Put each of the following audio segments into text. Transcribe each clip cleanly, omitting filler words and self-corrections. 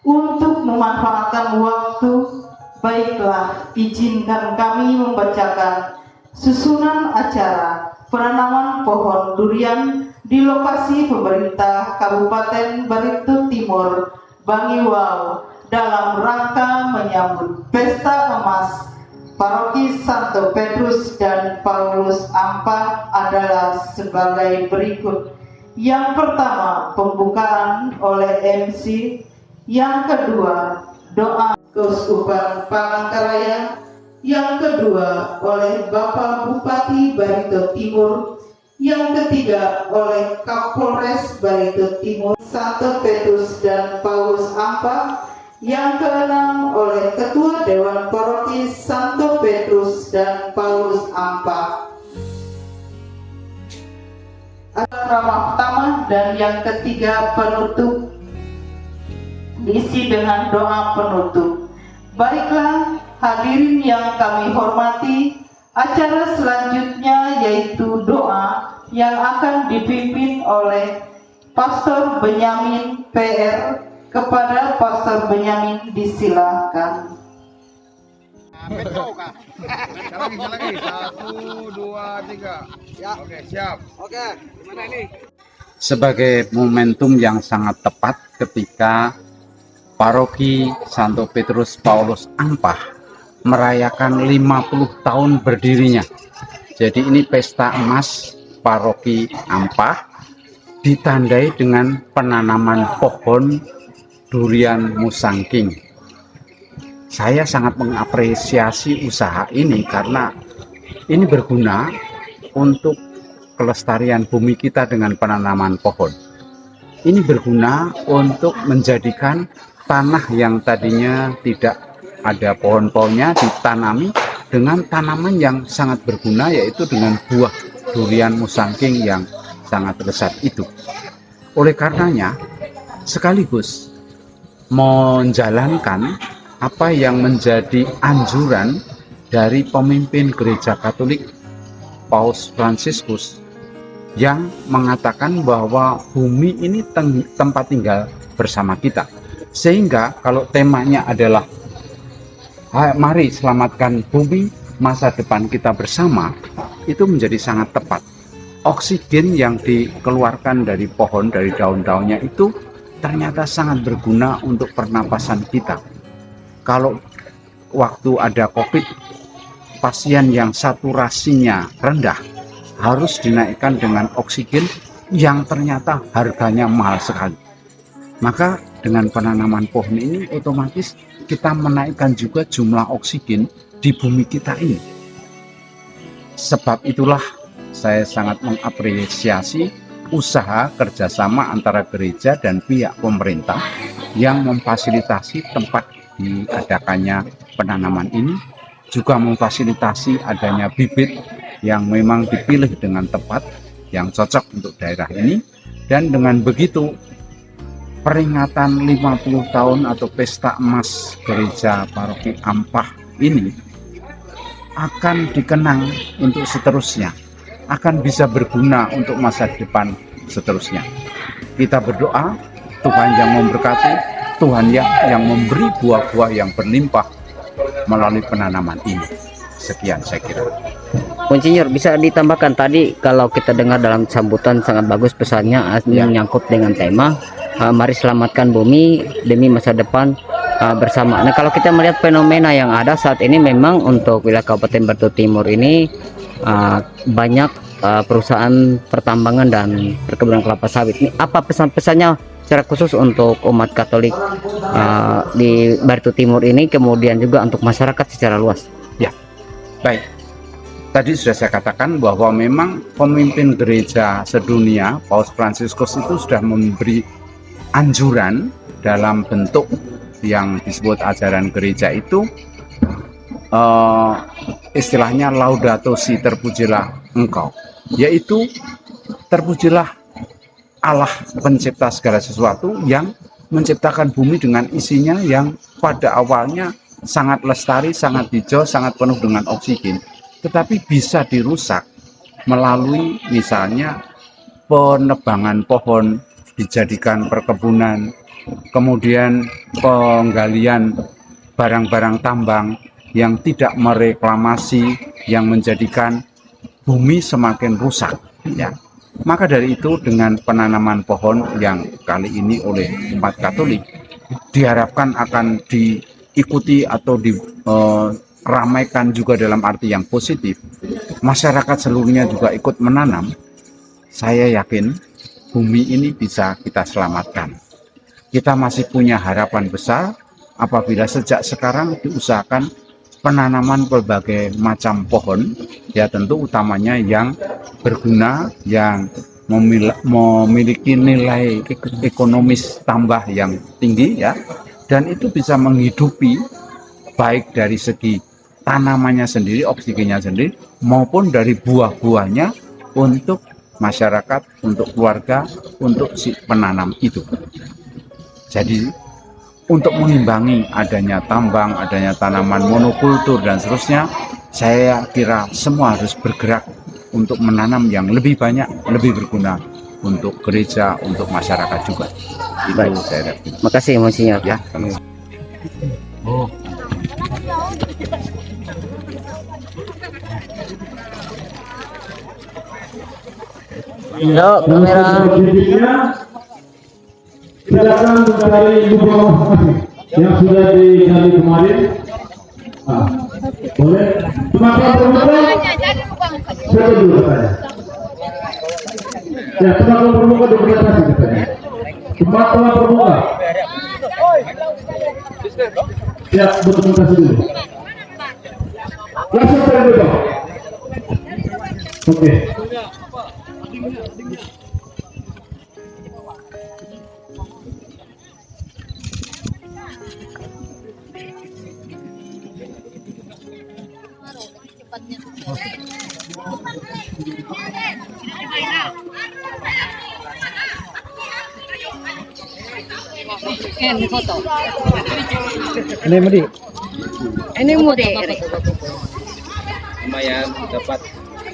Untuk memanfaatkan waktu, baiklah izinkan kami membacakan susunan acara penanaman pohon durian di lokasi pemerintah Kabupaten Barito Timur, Bangiwau, dalam rangka menyambut Pesta Emas Paroki Santo Petrus dan Paulus Ampa adalah sebagai berikut. Yang pertama, pembukaan oleh MC. Yang kedua, doa Keuskupan Palangkaraya. Yang kedua, oleh Bapak Bupati Barito Timur. Yang ketiga, oleh Kapolres Barito Timur, Santo Petrus dan Paulus Ampa. Yang keenam, oleh Ketua Dewan Paroki Santo Petrus dan Paulus Ampa. Ramah tamah dan yang ketiga penutup diisi dengan doa penutup. Baiklah hadirin yang kami hormati, acara selanjutnya yaitu doa yang akan dipimpin oleh Pastor Benyamin PR. Kepada Pastor Benyamin disilakan. Lagi, 1, 2, 3. Ya. Oke, siap. Oke, gimana ini? Sebagai momentum yang sangat tepat ketika Paroki Santo Petrus Paulus Ampah merayakan 50 tahun berdirinya. Jadi ini pesta emas Paroki Ampah ditandai dengan penanaman pohon durian musangking. Saya sangat mengapresiasi usaha ini karena ini berguna untuk kelestarian bumi kita dengan penanaman pohon. Ini berguna untuk menjadikan tanah yang tadinya tidak ada pohon-pohonnya ditanami dengan tanaman yang sangat berguna, yaitu dengan buah durian musangking yang sangat lezat itu. Oleh karenanya, sekaligus menjalankan apa yang menjadi anjuran dari pemimpin Gereja Katolik Paus Fransiskus yang mengatakan bahwa bumi ini tempat tinggal bersama kita. Sehingga kalau temanya adalah mari selamatkan bumi, masa depan kita bersama, itu menjadi sangat tepat. Oksigen yang dikeluarkan dari pohon, dari daun-daunnya itu ternyata sangat berguna untuk pernapasan kita. Kalau waktu ada COVID, pasien yang saturasinya rendah harus dinaikkan dengan oksigen yang ternyata harganya mahal sekali. Maka dengan penanaman pohon ini otomatis kita menaikkan juga jumlah oksigen di bumi kita ini. Sebab itulah saya sangat mengapresiasi usaha kerjasama antara gereja dan pihak pemerintah yang memfasilitasi tempat diadakannya penanaman ini, juga memfasilitasi adanya bibit yang memang dipilih dengan tepat, yang cocok untuk daerah ini. Dan dengan begitu peringatan 50 tahun atau pesta emas Gereja Paroki Ampah ini akan dikenang untuk seterusnya, akan bisa berguna untuk masa depan seterusnya. Kita berdoa Tuhan yang memberkati, Tuhan yang memberi buah-buah yang berlimpah melalui penanaman ini. Sekian saya kira. Monsinyur, bisa ditambahkan tadi kalau kita dengar dalam sambutan sangat bagus pesannya menyangkut dengan tema mari selamatkan bumi demi masa depan bersama. Nah, kalau kita melihat fenomena yang ada saat ini, memang untuk wilayah Kabupaten Barito Timur ini banyak perusahaan pertambangan dan perkebunan kelapa sawit. Ini apa pesan-pesannya secara khusus untuk umat Katolik di Barito Timur ini, kemudian juga untuk masyarakat secara luas? Ya, baik. Tadi sudah saya katakan bahwa memang pemimpin gereja sedunia, Paus Fransiskus itu sudah memberi anjuran dalam bentuk yang disebut ajaran gereja itu, istilahnya Laudato Si, terpujilah engkau, yaitu terpujilah Allah pencipta segala sesuatu yang menciptakan bumi dengan isinya yang pada awalnya sangat lestari, sangat hijau, sangat penuh dengan oksigen, tetapi bisa dirusak melalui misalnya penebangan pohon, dijadikan perkebunan, kemudian penggalian barang-barang tambang yang tidak mereklamasi, yang menjadikan bumi semakin rusak, ya. Maka dari itu dengan penanaman pohon yang kali ini oleh umat Katolik diharapkan akan diikuti atau diramaikan juga dalam arti yang positif, masyarakat seluruhnya juga ikut menanam. Saya yakin bumi ini bisa kita selamatkan. Kita masih punya harapan besar apabila sejak sekarang diusahakan penanaman berbagai macam pohon, ya tentu utamanya yang berguna, yang memiliki nilai ekonomis tambah yang tinggi, ya, dan itu bisa menghidupi baik dari segi tanamannya sendiri, oksigennya sendiri, maupun dari buah-buahnya untuk masyarakat, untuk keluarga, untuk si penanam itu. Jadi untuk mengimbangi adanya tambang, adanya tanaman monokultur dan seterusnya, saya kira semua harus bergerak untuk menanam yang lebih banyak, lebih berguna untuk gereja, untuk masyarakat juga. Itu Baik. saya rasa. Makasih Monsinyur. Ya, sama-sama. Oh. Yuk, kamera. Silakan mencari informasi yang sudah digali kemarin. Boleh? Teman-teman permuka, siapa dulu katanya? Ya, teman-teman permuka dokumentasi katanya. Teman-teman permuka, siap dokumentasi dulu. Langsung cari dulu. Oke. Ini mudik. Lumayan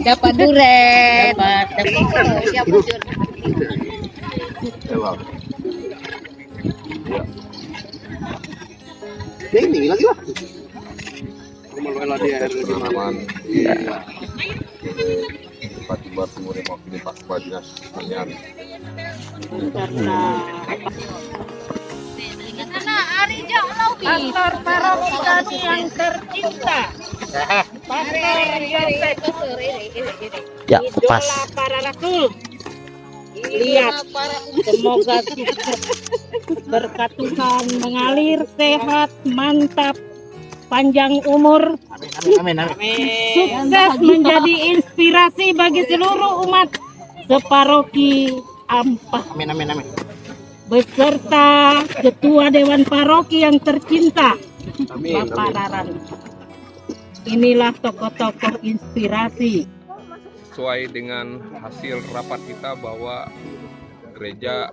Dapat duren. Dapat siap bujur. ini lagi lah. Kemaluan dia pengalaman. Tiba-tiba semua mau pilih Pak Dinas Pertanian. Pastor paroki kami yang tercinta. Pastor Yosef. Ya, pas. Idola para rasul. Lihat, semoga berkat Tuhan mengalir sehat, mantap, panjang umur, sukses menjadi inspirasi bagi seluruh umat separoki Ampah. Beserta Ketua Dewan Paroki yang tercinta, Bapak Raran. Inilah tokoh-tokoh inspirasi. Sesuai dengan hasil rapat kita bahwa gereja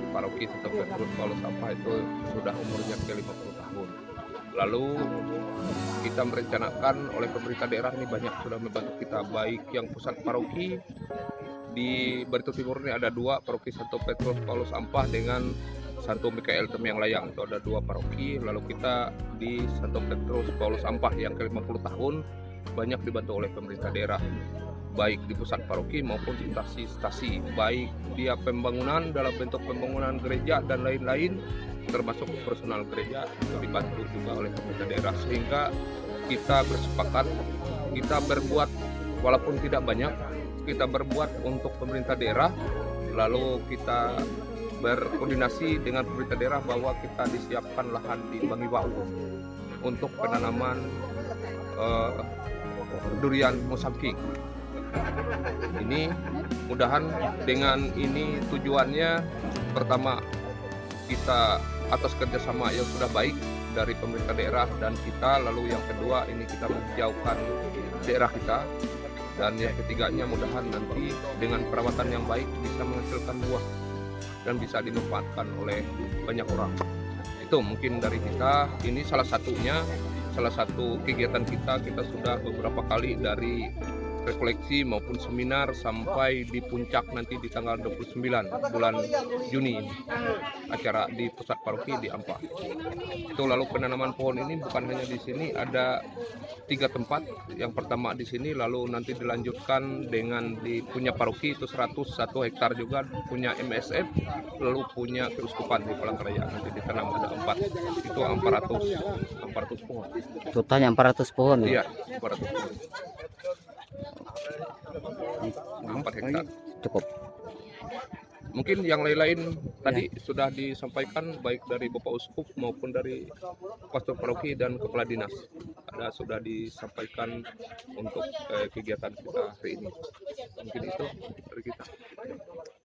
paroki Santo Petrus Paulus Ampah itu sudah umurnya ke 50 tahun. Lalu kita merencanakan oleh pemerintah daerah ini banyak sudah membantu kita, baik yang pusat paroki di Barito Timur ini ada 2 paroki Santo Petrus Paulus Ampah dengan Santo Mikael Temyang Layang, itu ada 2 paroki. Lalu kita di Santo Petrus Paulus Ampah yang ke 50 tahun banyak dibantu oleh pemerintah daerah, baik di pusat paroki maupun stasi-stasi, baik dia pembangunan dalam bentuk pembangunan gereja dan lain-lain, termasuk personal gereja itu dibantu juga oleh pemerintah daerah, sehingga kita bersepakat, kita berbuat walaupun tidak banyak, kita berbuat untuk pemerintah daerah, lalu kita berkoordinasi dengan pemerintah daerah bahwa kita disiapkan lahan di Bangiwau untuk penanaman durian musangking. Ini mudahan dengan ini tujuannya, pertama kita atas kerjasama yang sudah baik dari pemerintah daerah dan kita, lalu yang kedua ini kita menjauhkan daerah kita, dan yang ketiganya mudahan nanti dengan perawatan yang baik bisa menghasilkan buah dan bisa dimanfaatkan oleh banyak orang. Itu mungkin dari kita, ini salah satunya, salah satu kegiatan kita sudah beberapa kali dari refleksi maupun seminar sampai di puncak nanti di tanggal 29 bulan Juni ini. Acara di pusat paroki di Ampah. Itu lalu penanaman pohon ini bukan hanya di sini, ada 3 tempat. Yang pertama di sini, lalu nanti dilanjutkan dengan di punya paroki itu 101 hektar juga, punya MSF, lalu punya keuskupan di Palangkaraya nanti ditanam ada 4. Itu 400 pohon. Totalnya 400 pohon. Iya, 400 pohon. 4 hektar. Cukup. Mungkin yang lain-lain tadi sudah disampaikan baik dari Bapak Uskup maupun dari pastor paroki dan kepala dinas. Ada sudah disampaikan untuk kegiatan kita hari ini. Mungkin itu dari kita.